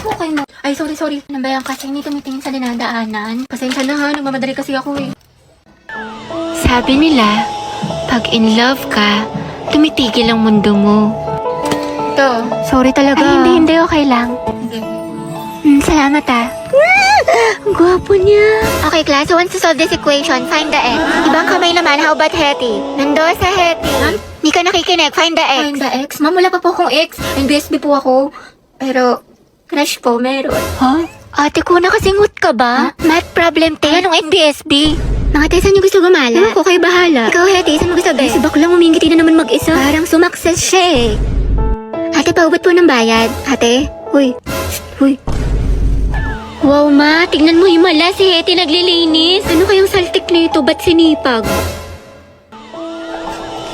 Okay mo. Ay, sorry. Ano ba yan kasi hindi tumitingin sa dinadaanan? Pasensya na ha, nagmamadali kasi ako eh. Sabi nila, pag in love ka, tumitigil ang mundo mo. Ito. Sorry talaga. Ay, hindi. Okay lang. Salamat ah. Ang gwapo niya. Okay, class. So, once to solve this equation, find the x. Ibang kamay naman, how about Hetty? Nando sa Hetty. Hindi ka nakikinig, find the x. Find the x? Ma'am, wala pa po akong x. NBSB po ako. Pero, crush po, meron. Huh? Ate ko, nakasingot ka ba? Math problem, te. Anong NBSB? Mga te, saan niyo gusto gumala? Ako, kayo bahala. Ikaw, Hetty, saan mo gusto ba? Si baklang umingiti na naman mag-isa. Parang sumakses siya eh. Ate, paubot po ng bayad. Ate? Huy. Wow, ma. Tignan mo himala. Si Hetty naglilinis. Ano kayang saltik nito? Ba't sinipag?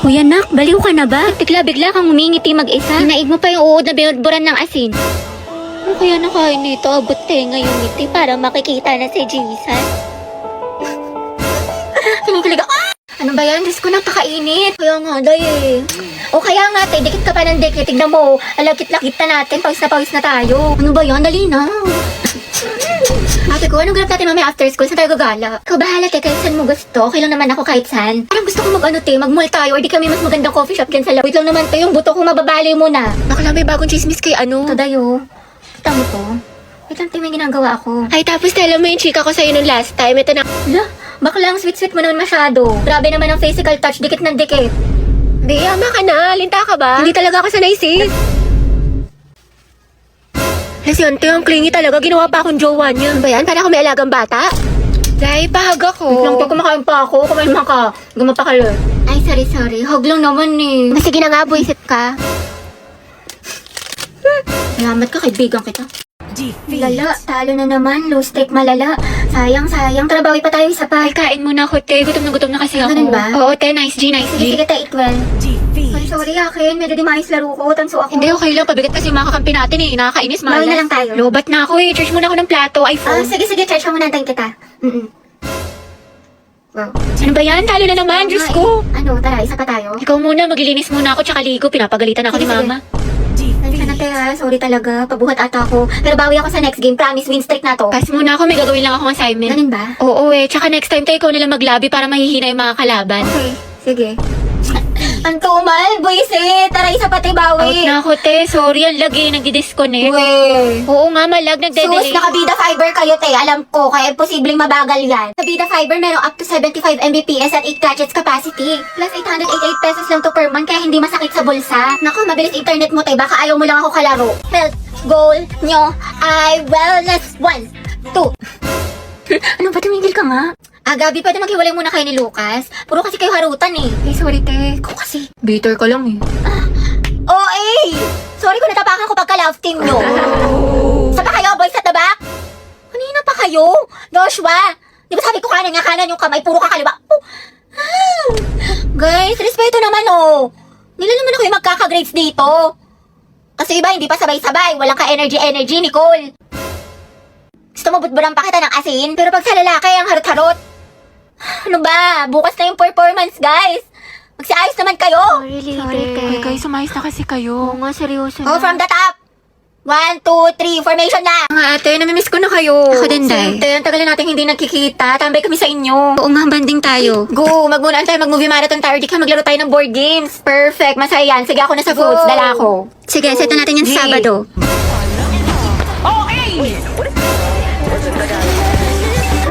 Hoy anak, baliw ka na ba? Bigla kang umingiti mag-isa. Naig mo pa yung uod na binudburan ng asin. Ano kaya nakain nito? Abot tenga yung ngiti para makikita na si Jesus. Kinikilig ako. Ano ba yan? Diyos ko, napakainit. Kaya nga, day eh. O kaya nga, te, dikit ka pa ng dikit. Tignan mo, alagkit-lakit na natin. Pawis na tayo. Ano ba yan? Dali na. Ate ko, anong ganap natin mamaya after school? Saan tayo gagala? Ikaw bahala, te, kahit saan mo gusto. Okay lang naman ako kahit saan. Parang gusto ko mag-mall tayo or di kami mas magandang coffee shop dyan sa lab. Wait lang naman, te, yung buto ko mababali muna. Bakla, may bagong chismis kay ano? Ito, dayo. Kita mo to? Wait lang, te, may ginagawa ako. Ay, tapos tala mo yung chika ko sa'yo nung last time. Ito na. Hala, bakla, ang sweet-sweet mo naman masyado. Grabe naman ang physical touch, dikit ng dikit. Di, ama ka na. Linta ka ba? Hindi talaga ako sanay, sis. Lesyante, ang clingy talaga. Ginawa pa akong jowa niya. Ano ba yan? Para ako may alagang bata? Dahil pahag ako. Wait lang, kumakain pa ako. Kumain mo ka. Gumapakalit. Ay, sorry. Hug lang naman eh. Sige na nga, buisit ka. Salamat ka, kaibigan kita. Lala, talo na naman. Low stake malala. Sayang. Trabawi pa tayo isa pa. Ay, kain muna ako, te. Gutom na kasi ako. Ganun ba? Oo, te. Nice G. Sige, te. Eat well. Ay, sorry akin. Medyo di maayos laro ko. Tanso ako. Hindi, okay lang. Pabigat kasi yung mga kakampi natin eh. Nakakainis, malas. Bawin na lang tayo. Lobat na ako eh. Charge muna ako ng plato. iPhone. Sige. Charge mo muna. Antayin kita. Wow. Ano ba yan? Talo na naman. Diyos ko. Ano? Tara, isa pa tayo. Ikaw muna. Maglilinis muna ako tsaka ligo. Pinapagalitan ako ni mama. Sana te ha, sorry talaga. Pabuhat ata ako. Pero bawi ako sa next game. Promise, win streak na to. Pass muna ako. May gagawin lang akong assignment. Ganun ba? Oo eh. Tsaka next time tayo ikaw nalang maglabi para mahihina yung mga kalaban. Okay, sige. Ang tumal, buisit. Tara, isa pati bawi. Out na ako, te. Sorry, ang lagi. Nagdi-disconnect. Weh. Oo nga, malag. Nagde-delay. Sus, nakabida fiber kayo, te. Alam ko, kaya posibleng mabagal yan. Sa Bida Fiber, merong up to 75 Mbps at 8 gadgets capacity. Plus 888 pesos lang to per month, kaya hindi masakit sa bulsa. Naku, mabilis internet mo, te. Baka ayaw mo lang ako kalaro. Health goal nyo ay wellness 1, 2. Ano ba, tumigil ka nga? Gabi, pwede maghiwalay muna kayo ni Lucas. Puro kasi kayo harutan eh. Hey, sorry te. Ikaw kasi. Bitter ka lang eh. Sorry kung natapakan ko pagka-love team nyo. Saan pa kayo, boys at the back? Kanina pa kayo? Joshua, di ba sabi ko kanan yung kamay, puro kakaliwa. Guys, respeto naman oh. Nila naman ako yung magkaka-grades dito. Kasi iba, hindi pa sabay-sabay. Walang ka-energy, Nicole. Gusto mo butburan pa kita ng asin? Pero pag sa lalaki, ang harot-harot. Ano ba? Bukas na yung performance, guys. Magsiayos naman kayo. Sorry, te. Guys, sumayos na kasi kayo. Oo nga, seryoso na. From the top. 1, 2, 3, formation na. Nga ate, namimiss ko na kayo. Ako din, Day. Ang tagal na natin hindi nagkikita. Tambay kami sa inyo. Oo nga, banding tayo. Go, magmunaan tayo, mag-movie marathon tayo. Di ka maglaro tayo ng board games. Perfect, masaya yan. Sige, ako na sa foods. Dala ako. Sige, set na natin yung Sabado.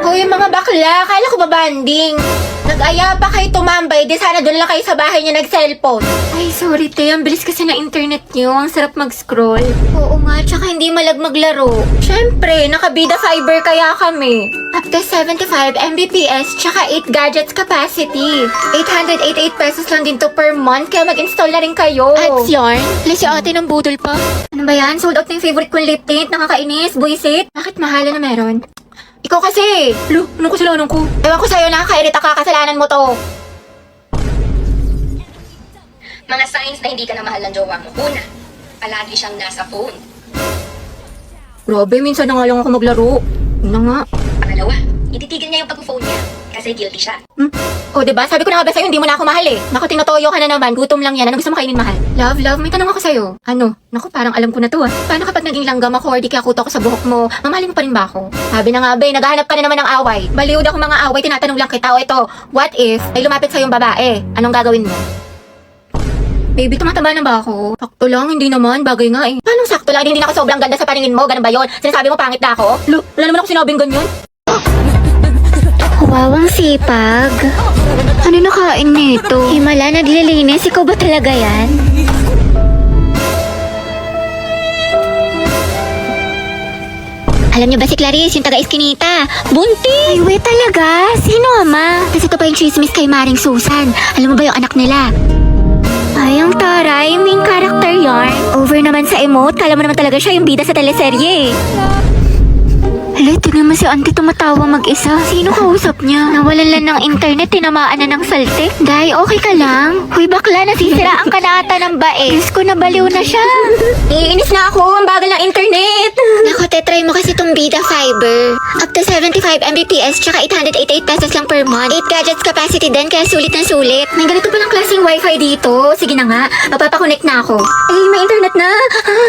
Hoy, mga bakla, akala ko ba banding? Nag-aya pa kayo tumambay, di sana doon lang kayo sa bahay niyo nag-cellphone. Ay, sorry te, ang bilis kasi na internet niyo, ang sarap mag-scroll. Oo nga, tsaka hindi malag maglaro. Syempre, nakabida fiber kaya kami. Up to 75 Mbps, tsaka 8 gadgets capacity. 888 pesos lang din to per month, kaya mag-install na rin kayo. Ads yarn? Wala si ate ng budol pa. Ano ba yan? Sold out na yung favorite kong lip tint, nakakainis, buisit. Bakit mahala na meron? Ikaw kasi! Lo, anong kasalanan ko? Ewan ko sa'yo, nakakairita ka, kasalanan mo to. Mga signs na hindi ka na mahal ng jowa mo. Una, palagi siyang nasa phone. Grabe, minsan na nga lang ako maglaro. Yun na nga. Pangalawa, ititigil niya yung pag-phone niya. kasi guilty siya. O, diba? Sabi ko na nga ba sa'yo, hindi mo na ako mahal eh. Naku, tinotoyo ka na naman. Gutom lang yan. Anong gusto mo kainin, mahal? Love, may tanong ako sa'yo. Ano? Naku, parang alam ko na to ah. Paano kapag naging langgam ako or di kaya kuto ako sa buhok mo, mamahalin mo pa rin ba ako? Sabi na nga ba, naghahanap ka na naman ng away. Baliwd ako mga away, tinatanong lang kita. O ito, what if ay lumapit sa'yo yung babae? Anong gagawin mo? Baby, tumataba na ba ako? Sakto lang, hindi naman. Bagay nga eh. Paano sakto lang? Hindi na ako sobrang ganda sa paningin mo. Ganun ba yun? Sinasabi mo pangit na ako? Wala naman ako sinabing ganyan. Wawang sipag. Ano nakain nito? Himala, naglilinis. Ikaw ba talaga yan? Alam niyo ba si Clarice, yung taga-Eskinita? Bunti! Ay, wait talaga? Sino ama? Kasi ito pa yung chismis kay Maring Susan. Alam mo ba yung anak nila? Ay, ang taray. Main character yarn. Over naman sa emote. Kala mo naman talaga siya yung bida sa teleserye. Hala, tingnan mo si auntie tumatawa mag-isa. Sino kausap niya? Nawalan lang ng internet, tinamaan na ng saltik. Day, okay ka lang? Huy, bakla, nasisiraan ka na ata ng bae. Diyos ko, nabaliw na siya. Iinis na ako. Ang bagal ng internet. Nako, tetry mo kasi tong Bida Fiber. Up to 75 Mbps, tsaka 888 pesos lang per month. 8 gadgets capacity din, kaya sulit na sulit. May ganito palang klaseng wifi dito. Sige na nga, magpapakonect na ako. Eh, may internet na.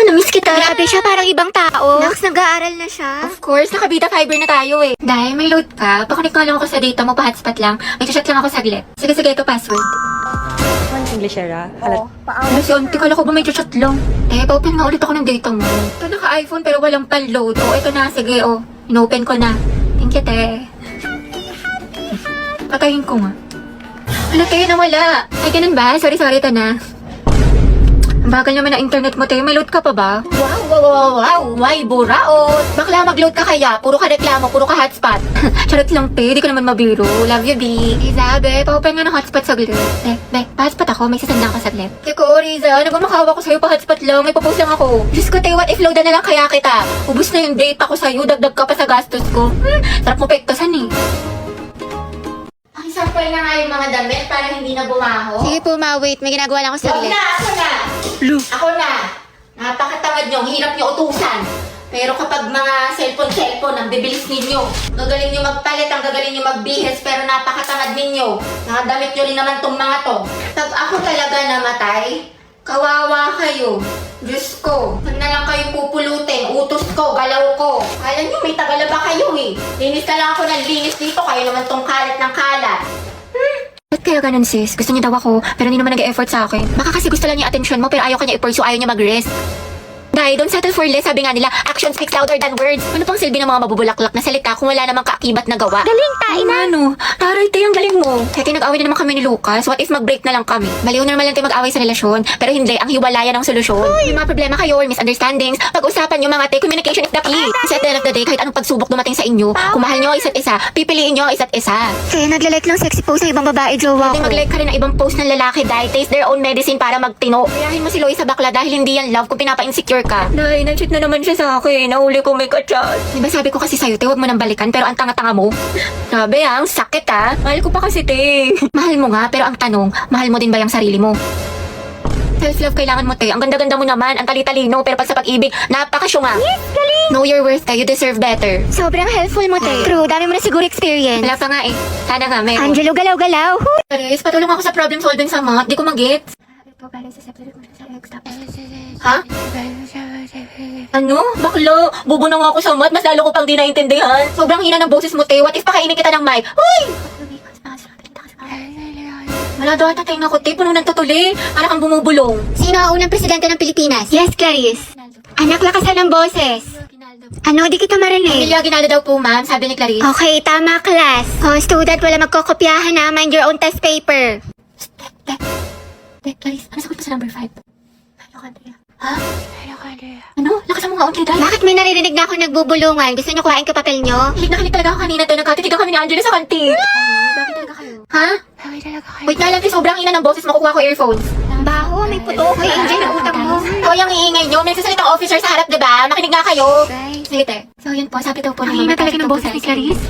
Namiss kita. Grabe siya, parang ibang tao. Nax, nag-aaral na siya. Of course, nakabita fiber na tayo eh. Dahil may load ka, pakonect ka lang ako sa data mo, pa-hotspot lang. May chat lang ako saglit. Sige, ito password. Englishera. Ano si auntie, kala ko ba may chat lang? Eh, pa-open nga ulit ako ng data mo. Ito naka-iPhone pero walang pan-load. O, ito na, sige, o. In-open ko na. Thank you, te. Patayin ko nga. Ano, te, nawala. Ay, ganun ba? Sorry, ito na. Ang bagal naman ng internet mo, te. May load ka pa ba? Wow. May buraot. Bakla, mag-load ka kaya. Puro ka reklamo, puro ka hotspot. Charot lang, te. Di ka naman mabiro. Love you, B. Riza, be. Pa-open nga ng hotspot saglit. Be, pa-hotspot ako. May sasanda ka saglit. Teko, Riza. Nagmamakawa ko sa'yo pa-hotspot lang. May papost lang ako. Diyos ko, te. What if loadan na lang kaya kita? Ubus na yung data ko sa'yo. Dagdag ka pa sa gastos ko. Sarap mo pektasan eh. Sample na nga yung mga damit para hindi na bumaho. Sige po, ma, wait. May ginagawa lang ako saglit. Ako na. Napakatamad nyo. Hirap nyo utusan. Pero kapag mga cellphone, ang bibilis ninyo. Gagaling nyo magpalit, ang gagaling nyo magbihis, pero napakatamad ninyo. Nakadamit nyo rin naman tong mga to. Pag ako talaga namatay, kawawa kayo. Diyos ko, saan na lang kayo pupulutin? Utos ko, galaw ko. Kala nyo, may tagala ba kayo eh? Linis na lang ako ng linis dito, kayo naman tong kalat ng kalat. Ba't kaya ganun sis? Gusto niya daw ako, pero hindi naman nag-e-effort sa akin. Baka kasi gusto lang niya attention mo, pero ayaw kanya i-pursue, ayaw niya mag-rest. Dahil don't settle for less, sabi nga nila, action speaks louder than words. Ano pang silbi ng mga mabubulaklak na salita kung wala namang kaakibat na gawa? Galing, tain na. Ano? Taray, te, ang galing mo. Kaya nag-away na naman kami ni Lucas. What if mag-break na lang kami? Baliw na naman lang tayo mag-away sa relasyon. Pero hindi, ang hiwalayan ang solusyon. May mga problema kayo or misunderstandings. Pag-usapan nyo mga te, communication is the key. Kasi at the end of the day, kahit anong pagsubok dumating sa inyo, kung mahal nyo ang isa't isa, pipiliin nyo ang isa't isa. Kaya naglalike lang sexy post ng ibang babae, jowa Hindi ko. mag-like ka rin ng ibang post ng lalaki dahil taste their own medicine para magtino. Kayahin mo si Lois sa bakla dahil hindi yan love kung pinapa-insecure ka. Nay, na-cheat na naman siya sa akin. Nahuli ko may kachat. Diba sabi ko kasi sa'yo, te, huwag mo nang balikan pero ang tanga-tanga mo. Sabi ang sakit ah. Mahal ko pa kasi, te. Mahal mo nga, pero ang tanong, mahal mo din ba yung sarili mo? Self-love kailangan mo, te. Ang ganda-ganda mo naman, ang tali-talino, pero pag sa pag-ibig, napakasyunga. Yes, galing! Know your worth, te. You deserve better. Sobrang helpful mo, te. True, dami mo na siguro experience. Wala pa nga eh. Sana nga, meron. Angelo, galaw-galaw. Charis, patulong ako sa problem solving sa math. Di ko mag-gets. Ha? Ano? Bakla, bobo na nga ako sa math. Mas lalo ko pang di naintindihan. Sobrang hina ng boses mo, te. What if pakainin kita ng mic? Hoy! Wala daw ata tayong nakuti. Puno ng tutuli. Para kang bumubulong. Sino ang unang presidente ng Pilipinas? Yes, Clarice. Anak, lakasan ng boses. Ano, di kita marinig. Emilia Aguinaldo daw po, ma'am. Sabi ni Clarice. Okay, tama, class. Oh, student, wala magkokopyahan na. Mind your own test paper. Clarice, ano sagot mo sa number 5? Ha? Ano? Lakasan mo nga unti dahil. Bakit may naririnig na ako nagbubulungan? Gusto niyo kuhain ko papel niyo? Hilig na hilig talaga ako kanina to. Nagkatitigan kami ni Angela sa kantin. Bakit talaga kayo? Ha? Wait na lang, sobrang ina ng boses. Makukuha ko earphones. Baho, may puto. Hoy, Angel, ang utang mo. O, yung iingay nyo. May sasalitang officer sa harap, diba? Makinig nga kayo. Guys. Sige, te. So, yun po. Sabi daw po Ang hina talaga ng boses ni Clarice.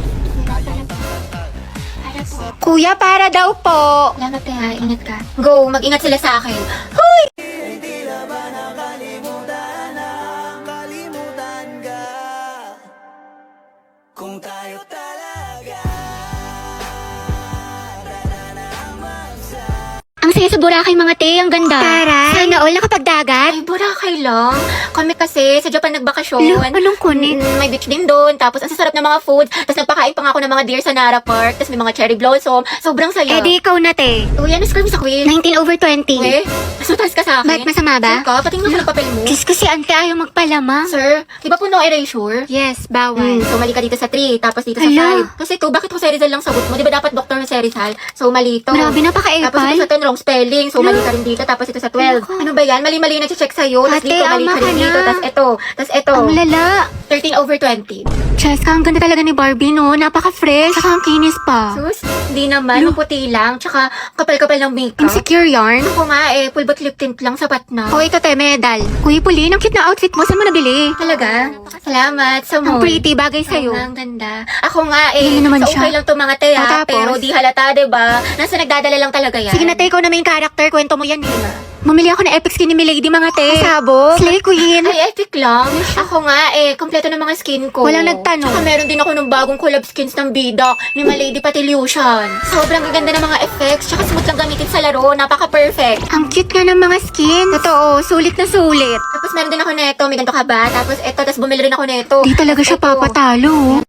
Kuya, para daw po. Salamat, te, ha. Ingat ka. Go, mag-ingat sila sa akin. Hoy! Kung tayo talaga masaya sa Boracay mga te, ang ganda. Tara. Sana all nakapagdagat. Ay, Boracay lang. Kami kasi sa Japan nagbakasyon. Lo, anong kunit? May beach din doon. Tapos ang sasarap ng mga foods. Tapos nagpakain pa nga ako ng mga deer sa Nara Park. Tapos may mga cherry blossom. Sobrang saya. Eh di ikaw na te. Uy, ano score mo sa quiz? 19/20. Eh, masutas ka sa akin. Ba't masama ba? Sure ka? Patingin mo sa papel mo. Diyos ko si ante ayaw magpalama. Sir, di ba po no erasure? Yes, bawal. So, mali ka dito sa 3, tapos dito sa Hala. 5. Kasi ito, bakit Jose Rizal lang sagot mo? Di ba dapat Dr. Jose Rizal? So, mali ito. Grabe, Tapos napaka-epal. ito sa 10, wrong spelling. So, mali ka rin dito. Tapos ito sa 12. Naku. Ano ba yan? Mali-mali na check sa'yo. Tapos Ate, dito, mali ama ka ka rin dito. na. Tapos ito. Tapos ito. Ang lala. 13/20. Cheska, ang ganda talaga ni Barbie, no? Napaka-fresh. Saka ang kinis pa. Sus, hindi naman. Maputi lang. Tsaka, kapal-kapal ng makeup. Insecure yarn. Ako nga eh, full bot lip tint lang, sapat na. O, ito te, medal. Kuya Pauline, ang cute na outfit mo. Saan mo nabili? Talaga? Salamat sa Ang mo. pretty, bagay sa'yo. Ang ganda. Ako nga eh. Ganun naman so, okay siya. lang to mga te O, ha, tapos? pero di halata, diba? Nasa nagdadala lang talaga yan. Sige na te, ikaw na main character. Kwento mo yan, Mamili ako ng epic skin ni Milady, mga te. Sabog. Slay Queen. Ay, epic lang. Ako nga eh, kompleto ng mga skin ko. Walang nagtanong. Tsaka meron din ako ng bagong collab skins ng bida ni Malady Patilution. Sobrang gaganda ng mga effects, tsaka smooth lang gamitin sa laro, napaka-perfect. Ang cute nga ng mga skin. Totoo, sulit na sulit. Tapos meron din ako neto, may ganito ka ba? Tapos eto, tapos bumili rin ako neto. Di talaga siya Tapos eto. papatalo.